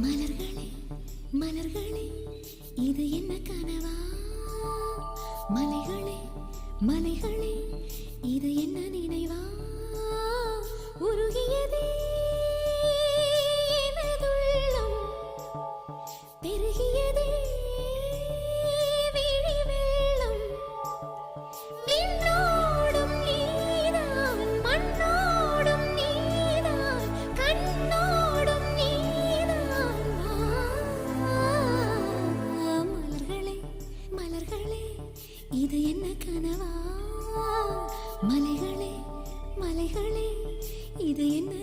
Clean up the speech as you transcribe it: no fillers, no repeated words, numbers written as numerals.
மலர்களே மலர்களே இது என்ன கனவா? மலைகளே மலைகளே இது என்ன நினைவா? உருகியதே எனதுள்ளம், பெருகியதே விழி வெள்ளம். விண்ணோடும் நீதான், மண்ணோடும் நீதான், கண்ணோடும் நீதான். மலர்களே மலர்களே இது என்ன கனவா? மலைகளே மலைகளே இது என்ன